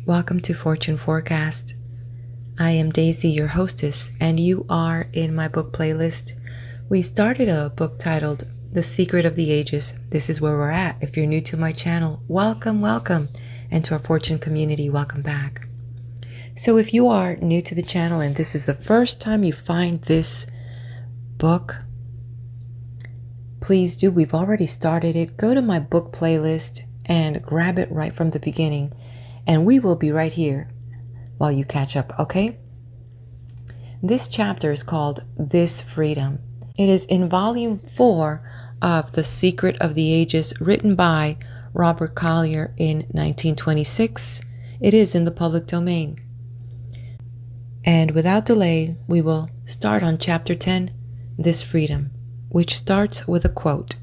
Welcome to Fortune Forecast. I am Daisy, your hostess, and you are in my book playlist. We started a book titled The Secret of the Ages. This is where we're at. If you're new to my channel, welcome. And to our Fortune community, welcome back. So if you are new to the channel and this is the first time you find this book, please do. We've already started it. Go to my book playlist and grab it right from the beginning. And we will be right here while you catch up, okay? This chapter is called This Freedom. It is in volume 4 of The Secret of the Ages, written by Robert Collier in 1926. It is in the public domain. And without delay, we will start on chapter 10, This Freedom, which starts with a quote.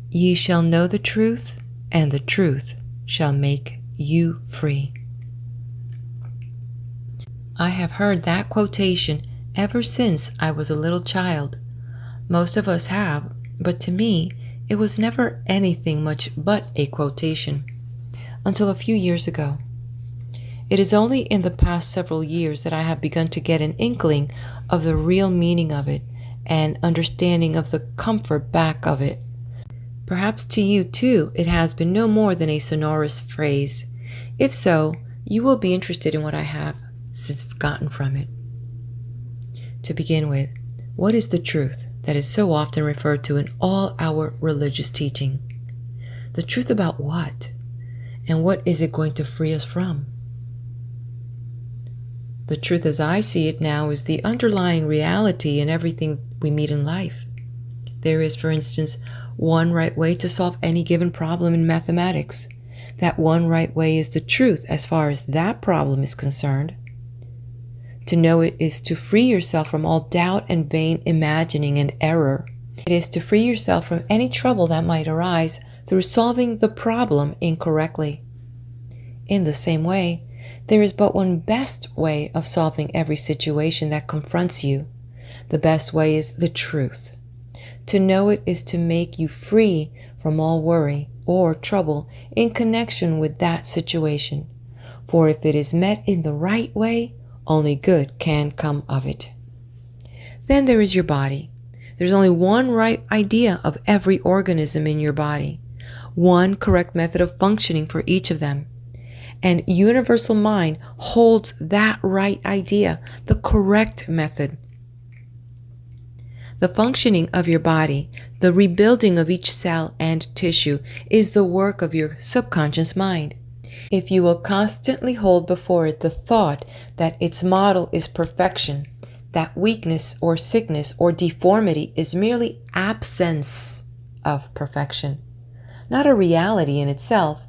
"Ye shall know the truth, and the truth shall make you free." I have heard that quotation ever since I was a little child. Most of us have, but to me, it was never anything much but a quotation, until a few years ago. It is only in the past several years that I have begun to get an inkling of the real meaning of it and understanding of the comfort back of it. Perhaps to you, too, it has been no more than a sonorous phrase. If so, you will be interested in what I have since gotten from it. To begin with, what is the truth that is so often referred to in all our religious teaching? The truth about what? And what is it going to free us from? The truth as I see it now is the underlying reality in everything we meet in life. There is, for instance, one right way to solve any given problem in mathematics. That one right way is the truth as far as that problem is concerned. To know it is to free yourself from all doubt and vain imagining and error. It is to free yourself from any trouble that might arise through solving the problem incorrectly. In the same way, there is but one best way of solving every situation that confronts you. The best way is the truth. To know it is to make you free from all worry or trouble in connection with that situation. For if it is met in the right way, only good can come of it. Then there is your body. There's only one right idea of every organism in your body, one correct method of functioning for each of them. And universal mind holds that right idea, the correct method. The functioning of your body, the rebuilding of each cell and tissue, is the work of your subconscious mind. If you will constantly hold before it the thought that its model is perfection, that weakness or sickness or deformity is merely absence of perfection, not a reality in itself.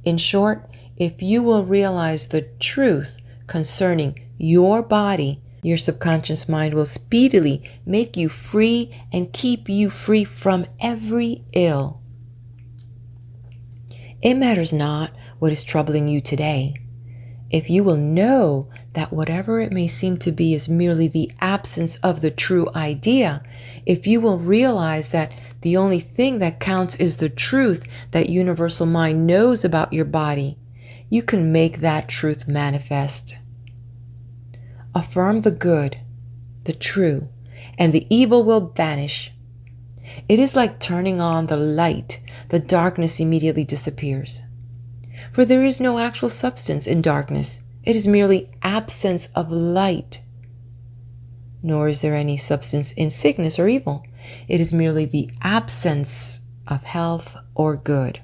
In short, if you will realize the truth concerning your body, your subconscious mind will speedily make you free and keep you free from every ill. It matters not what is troubling you today. If you will know that whatever it may seem to be is merely the absence of the true idea, if you will realize that the only thing that counts is the truth that universal mind knows about your body, you can make that truth manifest. Affirm the good, the true, and the evil will vanish. It is like turning on the light. The darkness immediately disappears. For there is no actual substance in darkness. It is merely absence of light. Nor is there any substance in sickness or evil. It is merely the absence of health or good.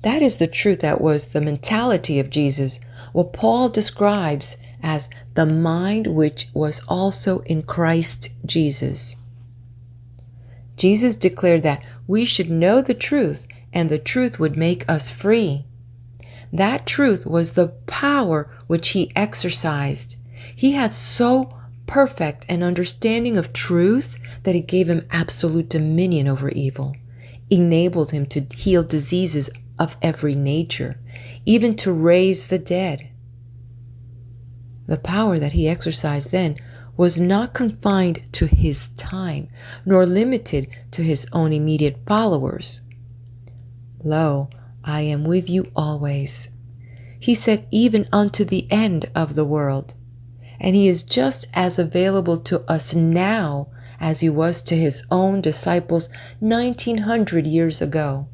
That is the truth that was the mentality of Jesus, what Paul describes as the mind which was also in Christ Jesus. Jesus declared that we should know the truth and the truth would make us free. That truth was the power which he exercised. He had so perfect an understanding of truth that it gave him absolute dominion over evil, enabled him to heal diseases of every nature, even to raise the dead. The power that he exercised then was not confined to his time, nor limited to his own immediate followers. Lo, I am with you always. He said, even unto the end of the world. And he is just as available to us now as he was to his own disciples 1900 years ago.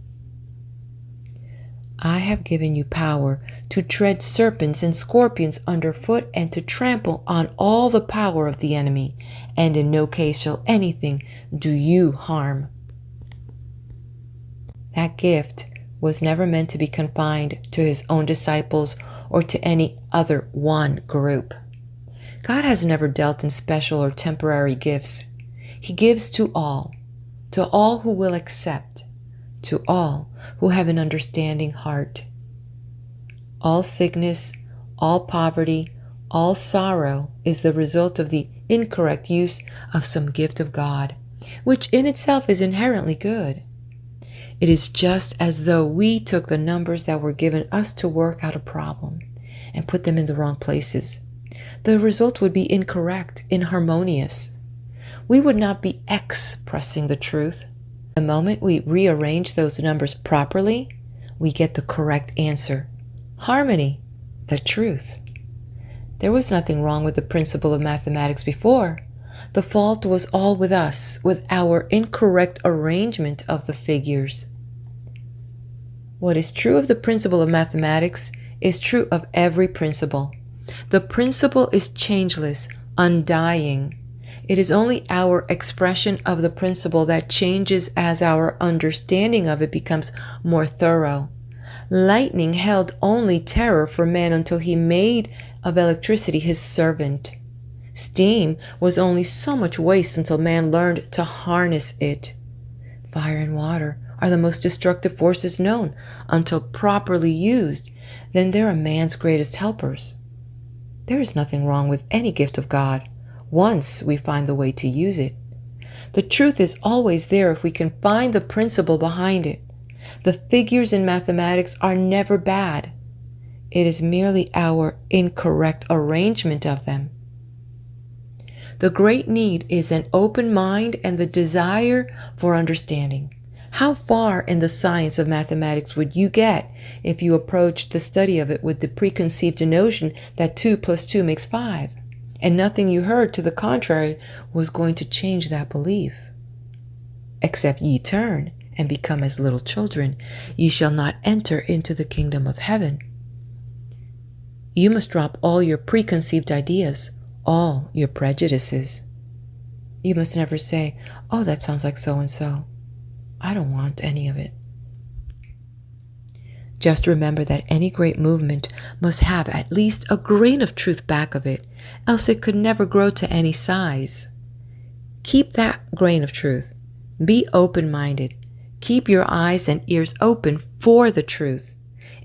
I have given you power to tread serpents and scorpions underfoot and to trample on all the power of the enemy, and in no case shall anything do you harm. That gift was never meant to be confined to his own disciples or to any other one group. God has never dealt in special or temporary gifts. He gives to all who will accept, to all who have an understanding heart. All sickness, all poverty, all sorrow is the result of the incorrect use of some gift of God, which in itself is inherently good. It is just as though we took the numbers that were given us to work out a problem and put them in the wrong places. The result would be incorrect, inharmonious. We would not be expressing the truth. The moment we rearrange those numbers properly, we get the correct answer. Harmony, the truth. There was nothing wrong with the principle of mathematics before. The fault was all with us, with our incorrect arrangement of the figures. What is true of the principle of mathematics is true of every principle. The principle is changeless, undying. It is only our expression of the principle that changes as our understanding of it becomes more thorough. Lightning held only terror for man until he made of electricity his servant. Steam was only so much waste until man learned to harness it. Fire and water are the most destructive forces known. Until properly used, then they are man's greatest helpers. There is nothing wrong with any gift of God, once we find the way to use it. The truth is always there if we can find the principle behind it. The figures in mathematics are never bad. It is merely our incorrect arrangement of them. The great need is an open mind and the desire for understanding. How far in the science of mathematics would you get if you approached the study of it with the preconceived notion that 2 + 2 makes 5, and nothing you heard to the contrary was going to change that belief? Except ye turn and become as little children, ye shall not enter into the kingdom of heaven. You must drop all your preconceived ideas, all your prejudices. You must never say, "Oh, that sounds like so-and-so. I don't want any of it." Just remember that any great movement must have at least a grain of truth back of it, else it could never grow to any size. Keep that grain of truth. Be open-minded. Keep your eyes and ears open for the truth.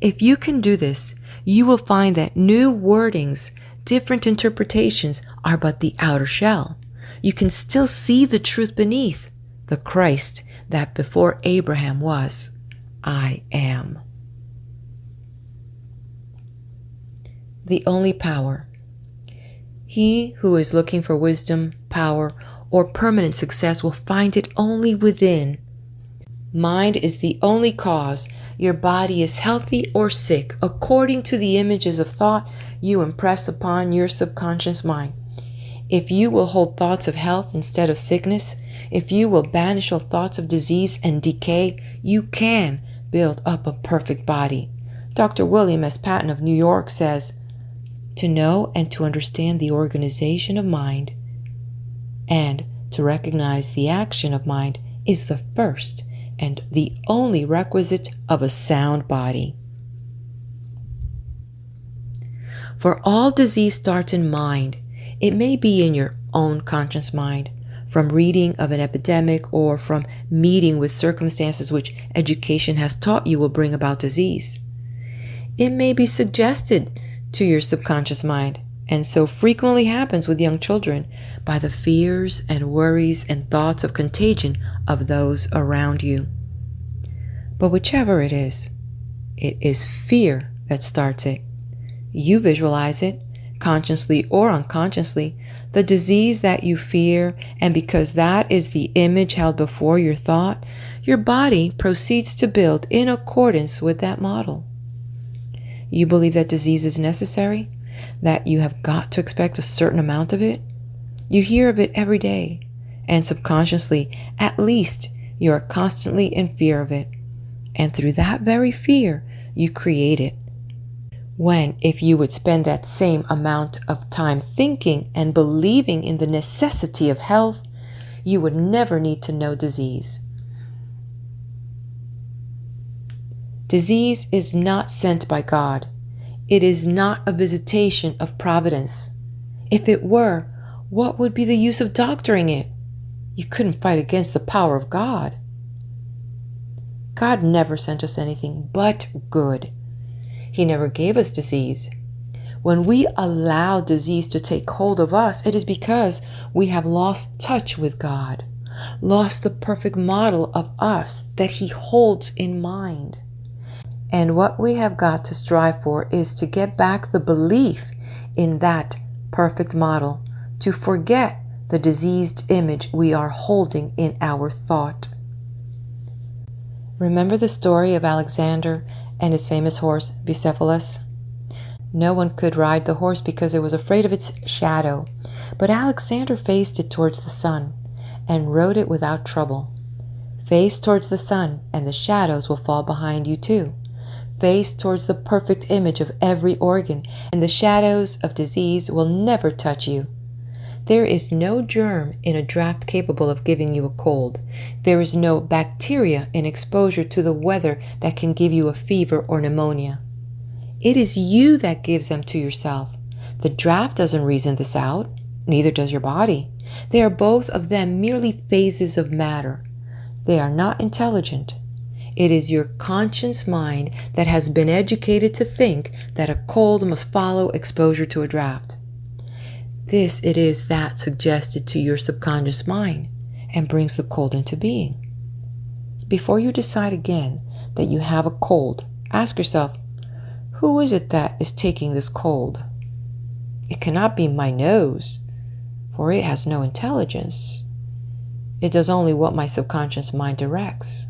If you can do this, you will find that new wordings, different interpretations are but the outer shell. You can still see the truth beneath, the Christ that before Abraham was, I am. The only power. He who is looking for wisdom, power, or permanent success will find it only within. Mind is the only cause. Your body is healthy or sick according to the images of thought you impress upon your subconscious mind. If you will hold thoughts of health instead of sickness, if you will banish all thoughts of disease and decay, you can build up a perfect body. Dr. William S. Patton of New York says, "To know and to understand the organization of mind and to recognize the action of mind is the first and the only requisite of a sound body." For all disease starts in mind. It may be in your own conscious mind, from reading of an epidemic or from meeting with circumstances which education has taught you will bring about disease. It may be suggested to your subconscious mind, and so frequently happens with young children, by the fears and worries and thoughts of contagion of those around you. But whichever it is fear that starts it. You visualize it, consciously or unconsciously. the disease that you fear, and because that is the image held before your thought, your body proceeds to build in accordance with that model. You believe that disease is necessary, that you have got to expect a certain amount of it. You hear of it every day, and subconsciously, at least, you are constantly in fear of it. And through that very fear, you create it. When, if you would spend that same amount of time thinking and believing in the necessity of health, you would never need to know disease. Disease is not sent by God. It is not a visitation of providence. If it were, what would be the use of doctoring it? You couldn't fight against the power of God. God never sent us anything but good. He never gave us disease. When we allow disease to take hold of us, it is because we have lost touch with God, lost the perfect model of us that He holds in mind. And what we have got to strive for is to get back the belief in that perfect model, to forget the diseased image we are holding in our thought. Remember the story of Alexander and his famous horse, Bucephalus? No one could ride the horse because it was afraid of its shadow, but Alexander faced it towards the sun and rode it without trouble. Face towards the sun, and the shadows will fall behind you too. Face towards the perfect image of every organ, and the shadows of disease will never touch you. There is no germ in a draft capable of giving you a cold. There is no bacteria in exposure to the weather that can give you a fever or pneumonia. It is you that gives them to yourself. The draft doesn't reason this out, neither does your body. They are both of them merely phases of matter. They are not intelligent. It is your conscious mind that has been educated to think that a cold must follow exposure to a draft. This it is that suggested to your subconscious mind and brings the cold into being. Before you decide again that you have a cold, ask yourself, who is it that is taking this cold? It cannot be my nose, for it has no intelligence. It does only what my subconscious mind directs.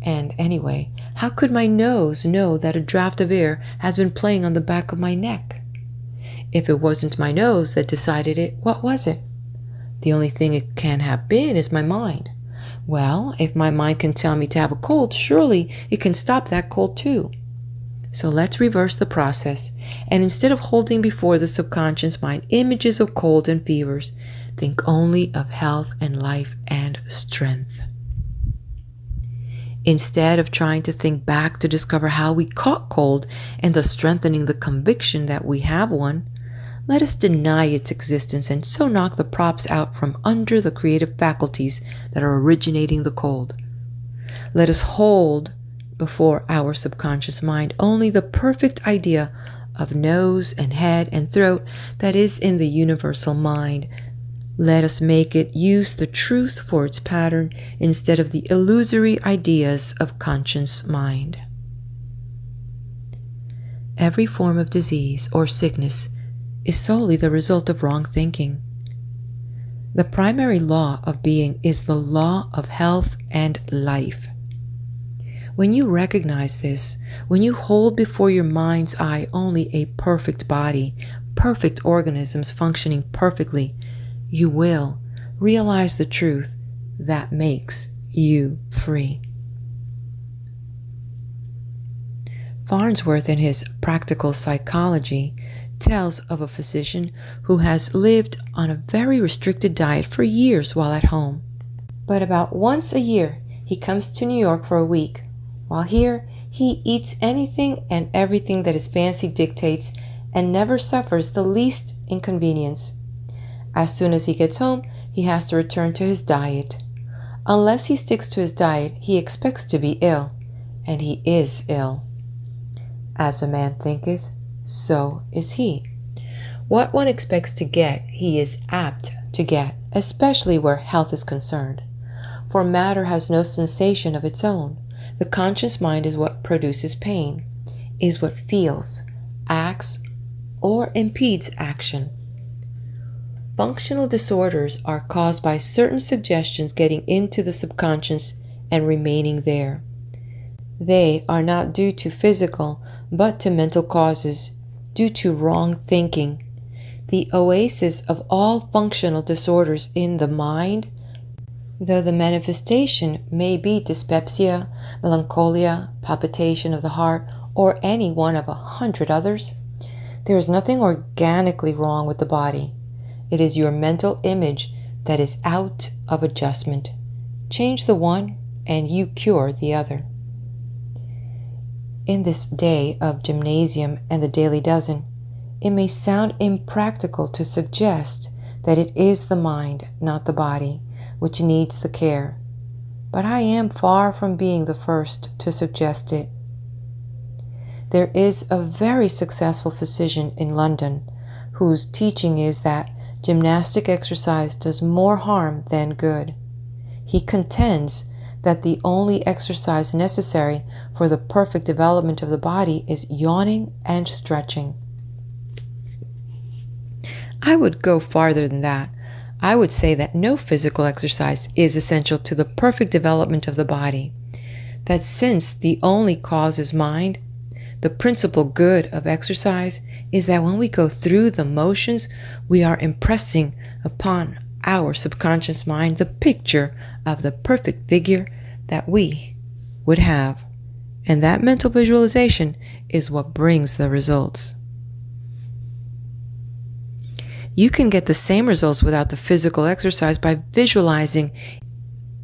And anyway, how could my nose know that a draft of air has been playing on the back of my neck? If it wasn't my nose that decided it, what was it? The only thing it can have been is my mind. Well, if my mind can tell me to have a cold, surely it can stop that cold too. So let's reverse the process, and instead of holding before the subconscious mind images of cold and fevers, think only of health and life and strength. Instead of trying to think back to discover how we caught cold and thus strengthening the conviction that we have one, let us deny its existence and so knock the props out from under the creative faculties that are originating the cold. Let us hold before our subconscious mind only the perfect idea of nose and head and throat that is in the universal mind. Let us make it use the truth for its pattern instead of the illusory ideas of conscious mind. Every form of disease or sickness is solely the result of wrong thinking. The primary law of being is the law of health and life. When you recognize this, when you hold before your mind's eye only a perfect body, perfect organisms functioning perfectly, you will realize the truth that makes you free. Farnsworth, in his Practical Psychology, tells of a physician who has lived on a very restricted diet for years while at home. But about once a year, he comes to New York for a week. While here, he eats anything and everything that his fancy dictates and never suffers the least inconvenience. As soon as he gets home, he has to return to his diet. Unless he sticks to his diet, he expects to be ill, and he is ill. As a man thinketh, so is he. What one expects to get, he is apt to get, especially where health is concerned. For matter has no sensation of its own. The conscious mind is what produces pain, is what feels, acts, or impedes action. Functional disorders are caused by certain suggestions getting into the subconscious and remaining there. They are not due to physical, but to mental causes, due to wrong thinking. The oasis of all functional disorders in the mind, though the manifestation may be dyspepsia, melancholia, palpitation of the heart, or any one of 100 others, there is nothing organically wrong with the body. It is your mental image that is out of adjustment. Change the one, and you cure the other. In this day of gymnasium and the daily dozen, it may sound impractical to suggest that it is the mind, not the body, which needs the care, but I am far from being the first to suggest it. There is a very successful physician in London whose teaching is that gymnastic exercise does more harm than good. He contends that the only exercise necessary for the perfect development of the body is yawning and stretching. I would go farther than that. I would say that no physical exercise is essential to the perfect development of the body. That since the only cause is mind, the principal good of exercise is that when we go through the motions, we are impressing upon our subconscious mind the picture of the perfect figure that we would have. And that mental visualization is what brings the results. You can get the same results without the physical exercise by visualizing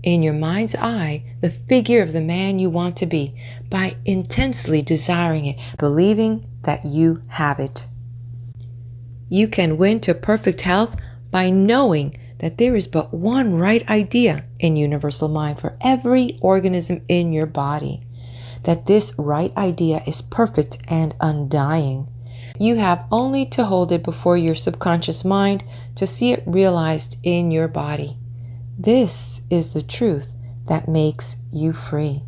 in your mind's eye the figure of the man you want to be, by intensely desiring it, believing that you have it. You can win to perfect health by knowing that there is but one right idea in universal mind for every organism in your body, that this right idea is perfect and undying. You have only to hold it before your subconscious mind to see it realized in your body. This is the truth that makes you free.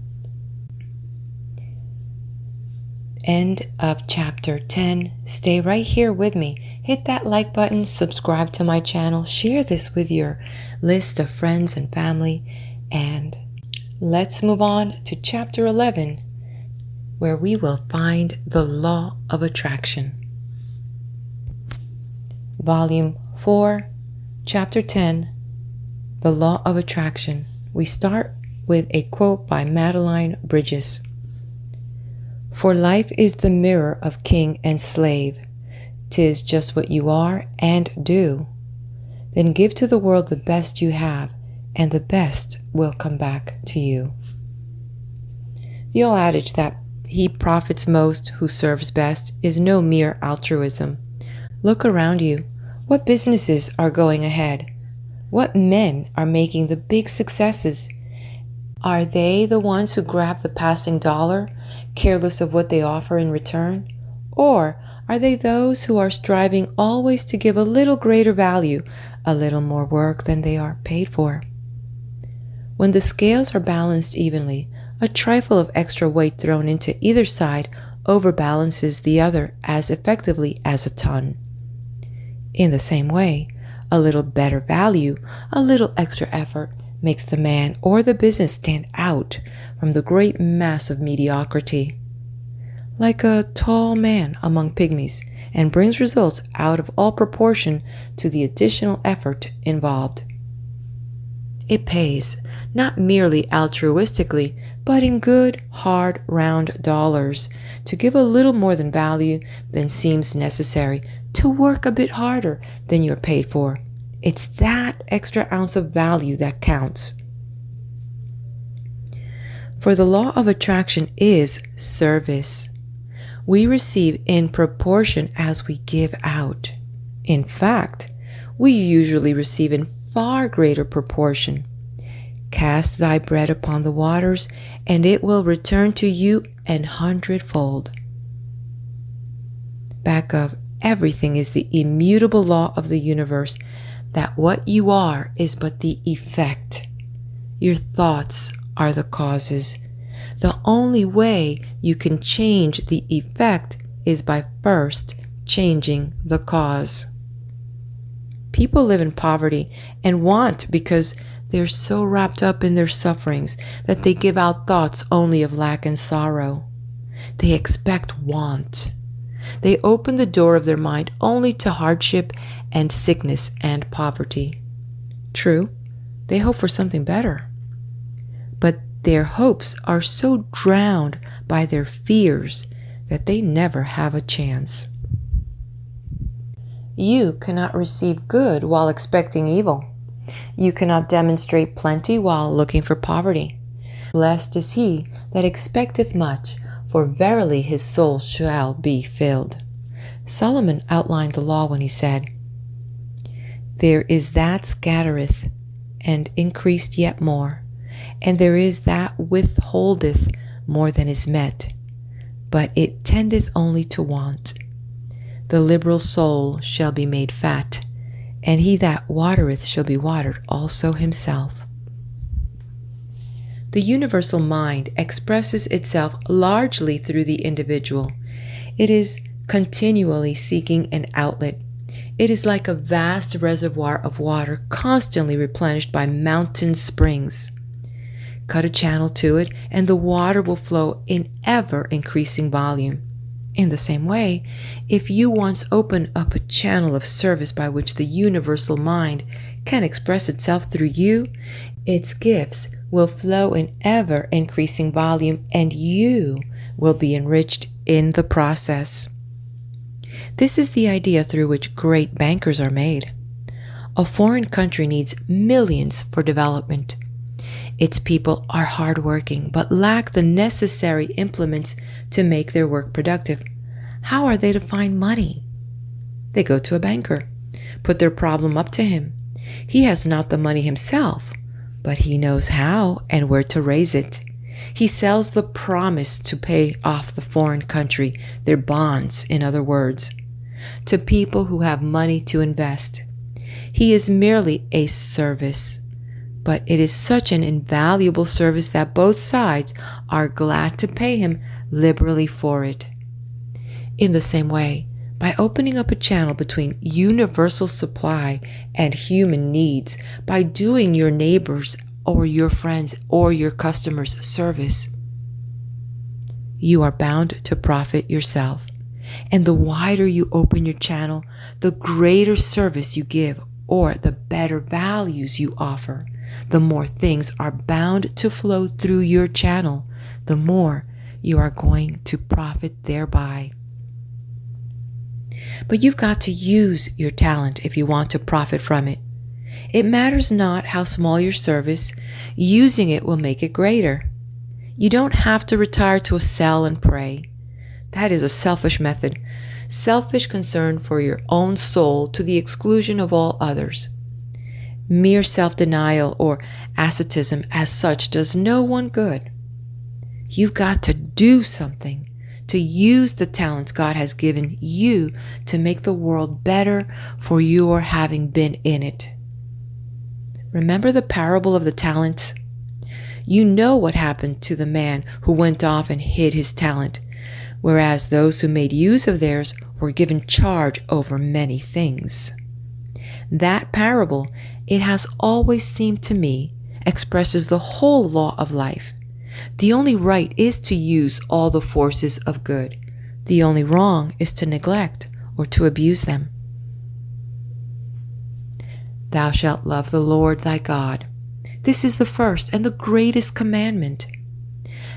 End of chapter 10. Stay right here with me. Hit that like button, subscribe to my channel, share this with your list of friends and family, and let's move on to chapter 11, where we will find the law of attraction. Volume 4, chapter 10, the law of attraction. We start with a quote by Madeline Bridges. For life is the mirror of king and slave. 'Tis just what you are and do. Then give to the world the best you have, and the best will come back to you. The old adage that he profits most who serves best is no mere altruism. Look around you. What businesses are going ahead? What men are making the big successes? Are they the ones who grab the passing dollar, careless of what they offer in return? Or are they those who are striving always to give a little greater value, a little more work than they are paid for? When the scales are balanced evenly, a trifle of extra weight thrown into either side overbalances the other as effectively as a ton. In the same way, a little better value, a little extra effort, makes the man or the business stand out from the great mass of mediocrity, like a tall man among pygmies, and brings results out of all proportion to the additional effort involved. It pays, not merely altruistically, but in good, hard, round dollars, to give a little more than value than seems necessary, to work a bit harder than you're paid for. It's that extra ounce of value that counts. For the law of attraction is service. We receive in proportion as we give out. In fact, we usually receive in far greater proportion. Cast thy bread upon the waters, and it will return to you an hundredfold. Back of everything is the immutable law of the universe, that what you are is but the effect. Your thoughts are the causes. The only way you can change the effect is by first changing the cause. People live in poverty and want because they're so wrapped up in their sufferings that they give out thoughts only of lack and sorrow. They expect want. They open the door of their mind only to hardship and sickness and poverty. True, they hope for something better. But their hopes are so drowned by their fears that they never have a chance. You cannot receive good while expecting evil. You cannot demonstrate plenty while looking for poverty. Blessed is he that expecteth much, for verily his soul shall be filled. Solomon outlined the law when he said, There is that scattereth, and increased yet more, and there is that withholdeth more than is met, but it tendeth only to want. The liberal soul shall be made fat, and he that watereth shall be watered also himself. The universal mind expresses itself largely through the individual. It is continually seeking an outlet. It is like a vast reservoir of water constantly replenished by mountain springs. Cut a channel to it, and the water will flow in ever-increasing volume. In the same way, if you once open up a channel of service by which the universal mind can express itself through you, its gifts will flow in ever-increasing volume, and you will be enriched in the process. This is the idea through which great bankers are made. A foreign country needs millions for development. Its people are hardworking, but lack the necessary implements to make their work productive. How are they to find money? They go to a banker, put their problem up to him. He has not the money himself, but he knows how and where to raise it. He sells the promise to pay off the foreign country, their bonds, in other words, to people who have money to invest. He is merely a service, but it is such an invaluable service that both sides are glad to pay him liberally for it. In the same way, by opening up a channel between universal supply and human needs, by doing your neighbors or your friends or your customers service, you are bound to profit yourself. And the wider you open your channel, the greater service you give or the better values you offer. The more things are bound to flow through your channel, the more you are going to profit thereby. But you've got to use your talent if you want to profit from it. It matters not how small your service, using it will make it greater. You don't have to retire to a cell and pray. That is a selfish method, selfish concern for your own soul to the exclusion of all others. Mere self-denial or asceticism as such does no one good. You've got to do something, to use the talents God has given you to make the world better for your having been in it. Remember the parable of the talents? You know what happened to the man who went off and hid his talent, whereas those who made use of theirs were given charge over many things. That parable, it has always seemed to me, expresses the whole law of life. The only right is to use all the forces of good. The only wrong is to neglect or to abuse them. Thou shalt love the Lord thy God. This is the first and the greatest commandment.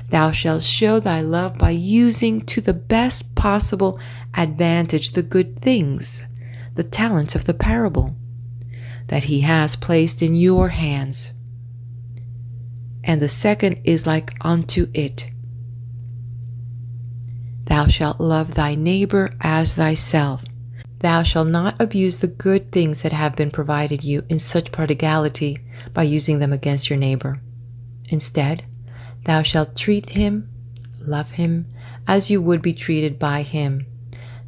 Thou shalt show thy love by using to the best possible advantage the good things, the talents of the parable, that he has placed in your hands. And the second is like unto it. Thou shalt love thy neighbor as thyself. Thou shalt not abuse the good things that have been provided you in such prodigality by using them against your neighbor. Instead, thou shalt treat him, love him, as you would be treated by him.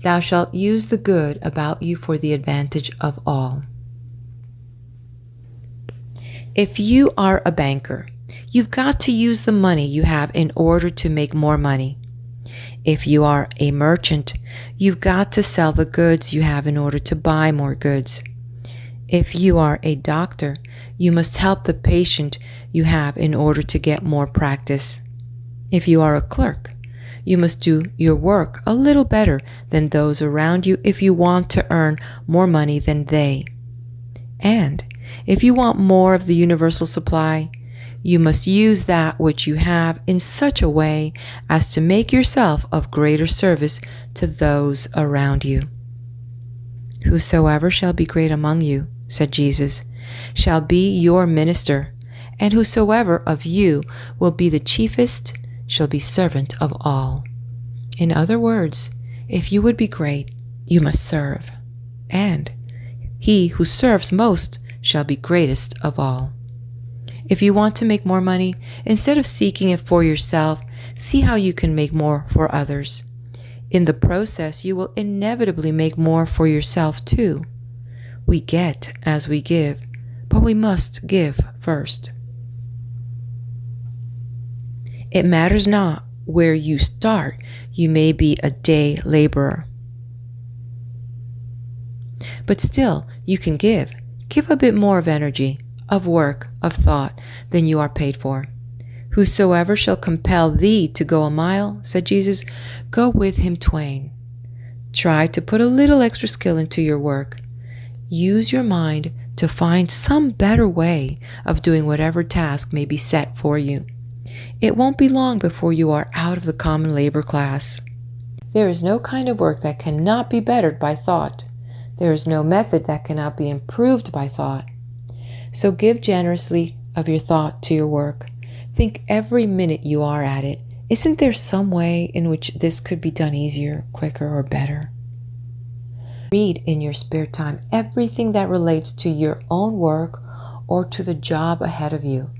Thou shalt use the good about you for the advantage of all. If you are a banker, you've got to use the money you have in order to make more money. If you are a merchant, you've got to sell the goods you have in order to buy more goods. If you are a doctor, you must help the patient you have in order to get more practice. If you are a clerk, you must do your work a little better than those around you if you want to earn more money than they. And if you want more of the universal supply, you must use that which you have in such a way as to make yourself of greater service to those around you. Whosoever shall be great among you, said Jesus, shall be your minister, and whosoever of you will be the chiefest shall be servant of all. In other words, if you would be great, you must serve, and he who serves most shall be greatest of all. If you want to make more money, instead of seeking it for yourself, see how you can make more for others. In the process, you will inevitably make more for yourself too. We get as we give, but we must give first. It matters not where you start. You may be a day laborer, but still you can give. Give a bit more of energy, of work, of thought than you are paid for. Whosoever shall compel thee to go a mile, said Jesus, go with him twain. Try to put a little extra skill into your work. Use your mind to find some better way of doing whatever task may be set for you. It won't be long before you are out of the common labor class. There is no kind of work that cannot be bettered by thought. There is no method that cannot be improved by thought. So give generously of your thought to your work. Think every minute you are at it. Isn't there some way in which this could be done easier, quicker, or better? Read in your spare time everything that relates to your own work or to the job ahead of you.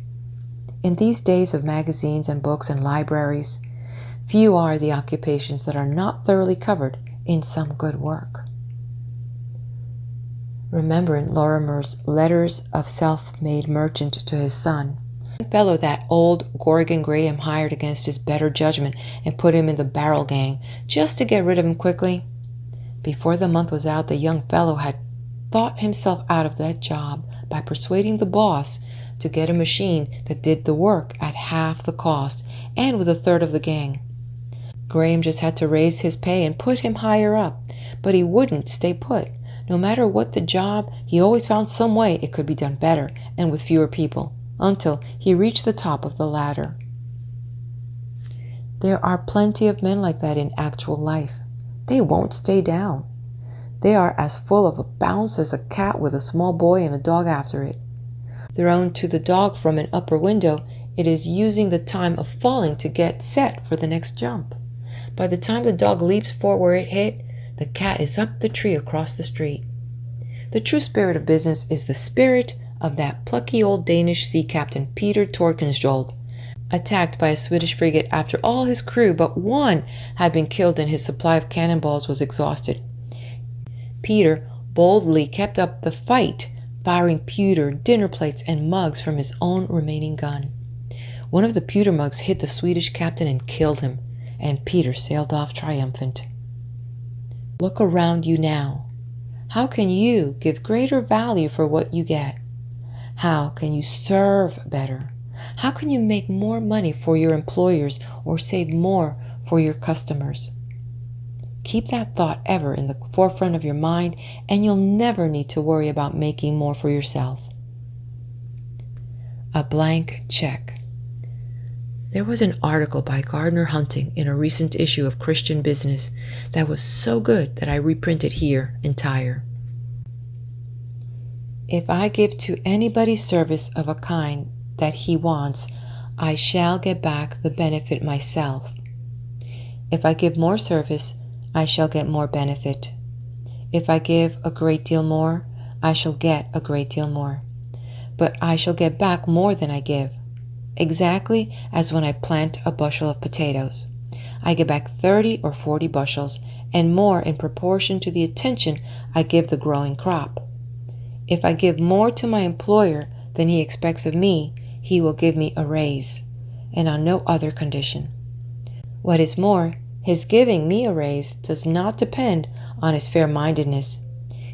In these days of magazines and books and libraries, few are the occupations that are not thoroughly covered in some good work. Remember in Lorimer's Letters of Self-Made Merchant to his son, the fellow that old Gorgon Graham hired against his better judgment and put him in the barrel gang just to get rid of him quickly. Before the month was out, the young fellow had thought himself out of that job by persuading the boss to get a machine that did the work at half the cost and with a third of the gang. Graham just had to raise his pay and put him higher up, but he wouldn't stay put. No matter what the job, he always found some way it could be done better and with fewer people, until he reached the top of the ladder. There are plenty of men like that in actual life. They won't stay down. They are as full of a bounce as a cat with a small boy and a dog after it. Thrown to the dog from an upper window, it is using the time of falling to get set for the next jump. By the time the dog leaps for where it hit, the cat is up the tree across the street. The true spirit of business is the spirit of that plucky old Danish sea captain Peter Torkenskjold, attacked by a Swedish frigate after all his crew but one had been killed and his supply of cannonballs was exhausted. Peter boldly kept up the fight, firing pewter, dinner plates, and mugs from his own remaining gun. One of the pewter mugs hit the Swedish captain and killed him, and Peter sailed off triumphant. Look around you now. How can you give greater value for what you get? How can you serve better? How can you make more money for your employers or save more for your customers? Keep that thought ever in the forefront of your mind, and you'll never need to worry about making more for yourself. A blank check. There was an article by Gardner Hunting in a recent issue of Christian Business that was so good that I reprinted here entire. If I give to anybody service of a kind that he wants, I shall get back the benefit myself. If I give more service, I shall get more benefit. If I give a great deal more, I shall get a great deal more. But I shall get back more than I give. Exactly as when I plant a bushel of potatoes. I get back 30 or 40 bushels, and more in proportion to the attention I give the growing crop. If I give more to my employer than he expects of me, he will give me a raise, and on no other condition. What is more, his giving me a raise does not depend on his fair-mindedness.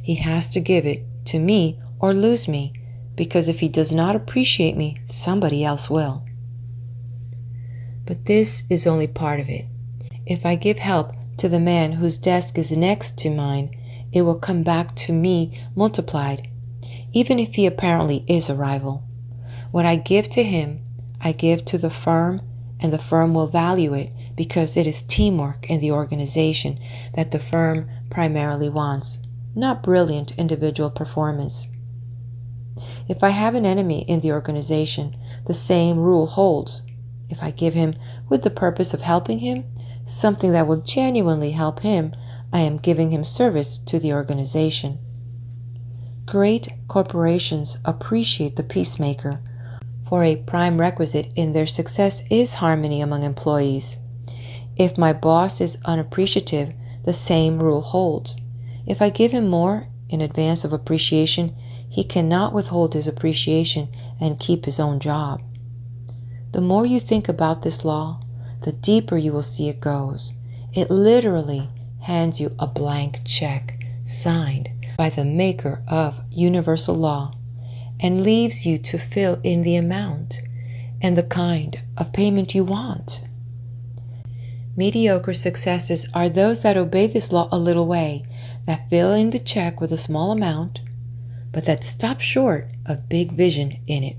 He has to give it to me or lose me, because if he does not appreciate me, somebody else will. But this is only part of it. If I give help to the man whose desk is next to mine, it will come back to me multiplied, even if he apparently is a rival. What I give to him, I give to the firm, and the firm will value it because it is teamwork in the organization that the firm primarily wants, not brilliant individual performance. If I have an enemy in the organization, the same rule holds. If I give him with the purpose of helping him, something that will genuinely help him, I am giving him service to the organization. Great corporations appreciate the peacemaker, for a prime requisite in their success is harmony among employees. If my boss is unappreciative, the same rule holds. If I give him more in advance of appreciation, he cannot withhold his appreciation and keep his own job. The more you think about this law, the deeper you will see it goes. It literally hands you a blank check signed by the maker of universal law and leaves you to fill in the amount and the kind of payment you want. Mediocre successes are those that obey this law a little way, that fill in the check with a small amount, but that stop short of big vision in it.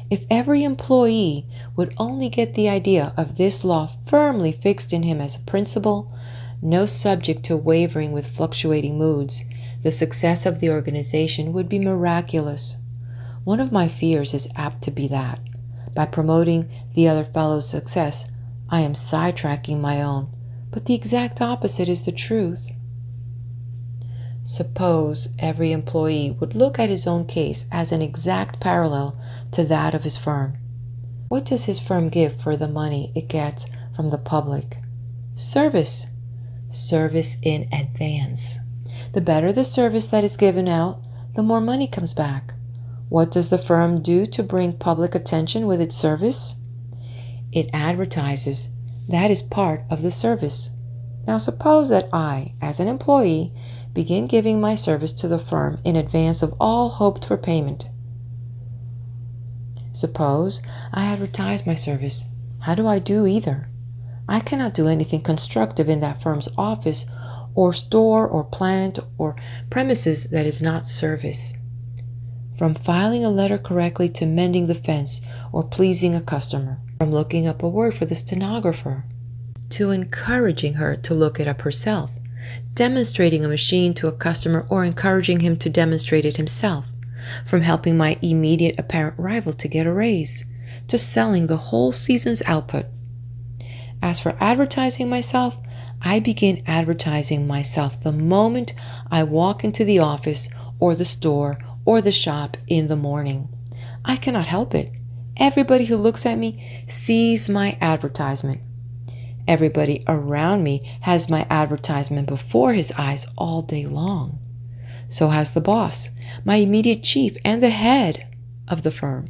If every employee would only get the idea of this law firmly fixed in him as a principle, no subject to wavering with fluctuating moods, the success of the organization would be miraculous. One of my fears is apt to be that, by promoting the other fellow's success, I am sidetracking my own, but the exact opposite is the truth. Suppose every employee would look at his own case as an exact parallel to that of his firm. What does his firm give for the money it gets from the public? Service. Service in advance. The better the service that is given out, the more money comes back. What does the firm do to bring public attention with its service? It advertises. That is part of the service. Now suppose that I, as an employee, begin giving my service to the firm in advance of all hoped for payment. Suppose I advertise my service. How do I do either? I cannot do anything constructive in that firm's office or store or plant or premises that is not service. From filing a letter correctly to mending the fence or pleasing a customer, from looking up a word for the stenographer, to encouraging her to look it up herself, demonstrating a machine to a customer or encouraging him to demonstrate it himself, from helping my immediate apparent rival to get a raise, to selling the whole season's output. As for advertising myself, I begin advertising myself the moment I walk into the office or the store or the shop in the morning. I cannot help it. Everybody who looks at me sees my advertisement. Everybody around me has my advertisement before his eyes all day long. So has the boss, my immediate chief, and the head of the firm,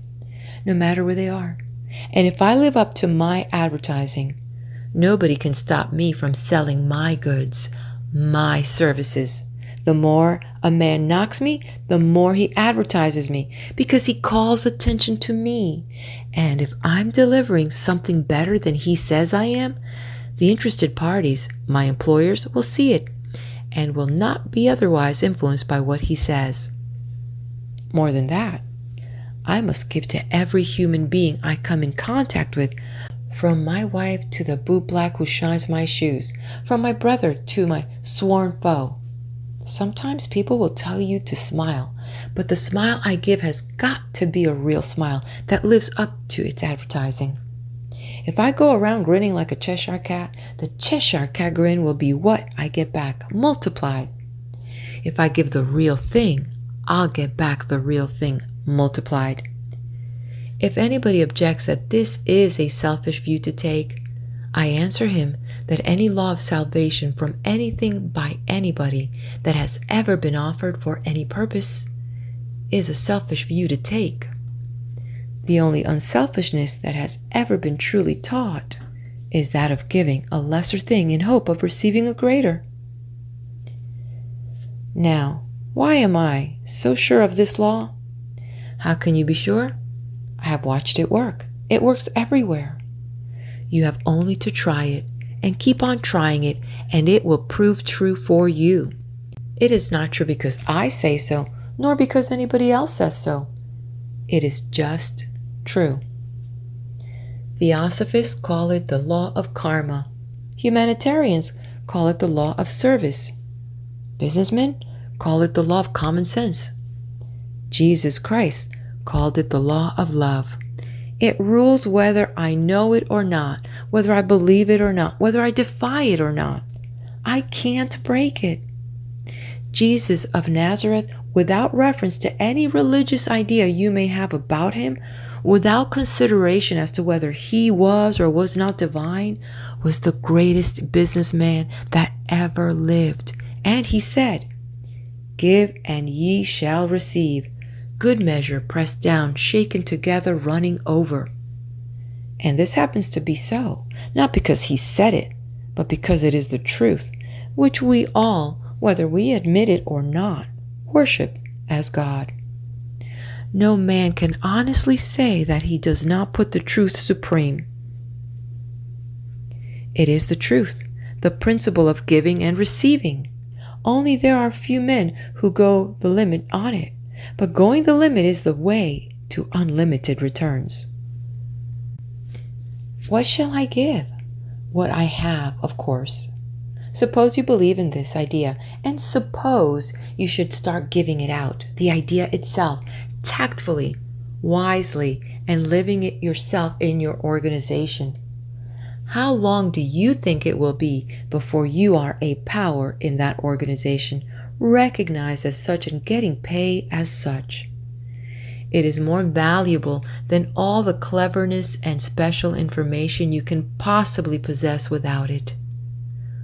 no matter where they are. And if I live up to my advertising, nobody can stop me from selling my goods, my services. The more a man knocks me, the more he advertises me, because he calls attention to me. And if I'm delivering something better than he says I am, the interested parties, my employers, will see it and will not be otherwise influenced by what he says. More than that, I must give to every human being I come in contact with, from my wife to the bootblack who shines my shoes, from my brother to my sworn foe. Sometimes people will tell you to smile, but the smile I give has got to be a real smile that lives up to its advertising. If I go around grinning like a Cheshire cat, the Cheshire cat grin will be what I get back, multiplied. If I give the real thing, I'll get back the real thing, multiplied. If anybody objects that this is a selfish view to take, I answer him that any law of salvation from anything by anybody that has ever been offered for any purpose is a selfish view to take. The only unselfishness that has ever been truly taught is that of giving a lesser thing in hope of receiving a greater. Now, Why am I so sure of this law? How can you be sure? I have watched it work. It works everywhere. You have only to try it and keep on trying it, and it will prove true for you. It is not true because I say so, nor because anybody else says so. It is just true. Theosophists call it the law of karma. Humanitarians call it the law of service. Businessmen call it the law of common sense. Jesus Christ called it the law of love. It rules whether I know it or not, whether I believe it or not, whether I defy it or not. I can't break it. Jesus of Nazareth, without reference to any religious idea you may have about him, without consideration as to whether he was or was not divine, was the greatest businessman that ever lived. And he said, "Give and ye shall receive. Good measure, pressed down, shaken together, running over." And this happens to be so, not because he said it, but because it is the truth, which we all, whether we admit it or not, worship as God. No man can honestly say that he does not put the truth supreme. It is the truth, the principle of giving and receiving. Only there are few men who go the limit on it, but going the limit is the way to unlimited returns. What shall I give? What I have, of course. Suppose you believe in this idea, and suppose you should start giving it out, the idea itself, tactfully, wisely, and living it yourself in your organization. How long do you think it will be before you are a power in that organization, recognized as such and getting pay as such? It is more valuable than all the cleverness and special information you can possibly possess without it.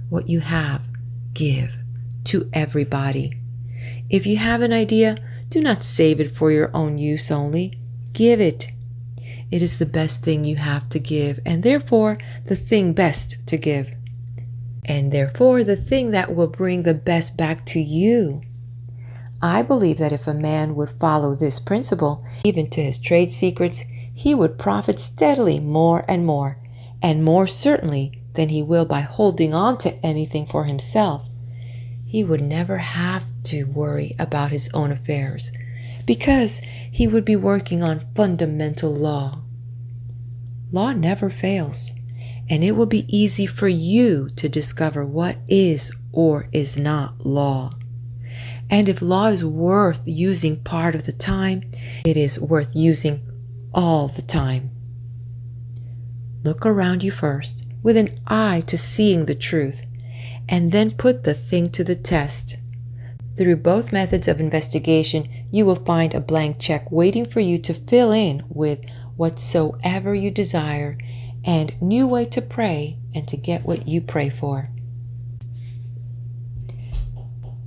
What you have, give to everybody. If you have an idea, do not save it for your own use only. Give it. It is the best thing you have to give, and therefore the thing best to give. And therefore the thing that will bring the best back to you. I believe that if a man would follow this principle, even to his trade secrets, he would profit steadily more and more certainly than he will by holding on to anything for himself. He would never have to worry about his own affairs, because he would be working on fundamental law. Law never fails, and it will be easy for you to discover what is or is not law. And if law is worth using part of the time, it is worth using all the time. Look around you first, with an eye to seeing the truth, and then put the thing to the test. Through both methods of investigation, you will find a blank check waiting for you to fill in with whatsoever you desire, and new way to pray and to get what you pray for.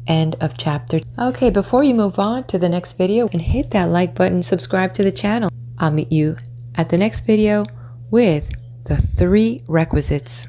End of chapter. Okay, before you move on to the next video, and hit that like button, subscribe to the channel. I'll meet you at the next video with the 3 requisites.